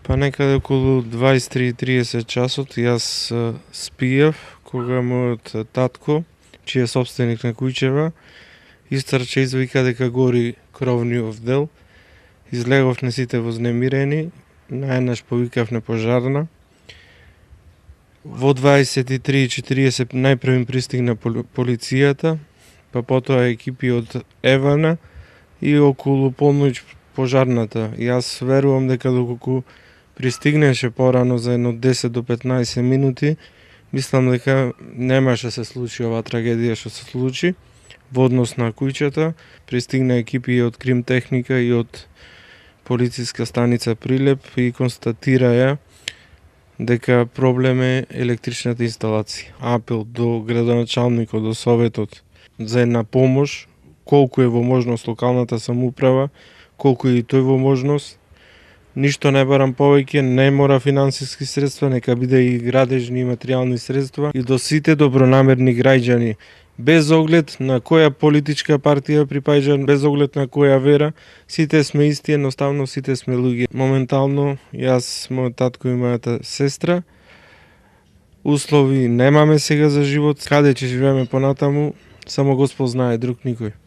Па некаде околу 23:30 часот јас спиев кога мојот татко, чиј е собственик на куќева, истрча извика дека гори кровниот дел. Излеговме сите вознемирени, наеднаш повикавме пожарна. Во 23:40 најпрвим пристигна полицијата, па потоа екипи од ЕВН и околу полноќ пожарната. Јас верувам дека доколку пристигнеше порано за едно 10 до 15 минути, мислам дека немаше се случи оваа трагедија што се случи. Во однос на куќата, пристигна екипи од крим техника и од полициска станица Прилеп и констатираја дека проблем е електричната инсталација. Апел до градоначалникот, до советот за една помош, колку е во можност локалната самоуправа, колку е и тој во можност. Ништо не барам повеќе, не мора финансиски средства, нека биде и градежни и материјални средства и до сите добронамерни граѓани, без оглед на која политичка партија припаѓа, без оглед на која вера, сите сме исти, едноставно сите сме луѓе. Моментално, јас, мојот татко и мојата сестра, услови немаме сега за живот, каде ќе живееме понатаму, само Господ знае, друг никој.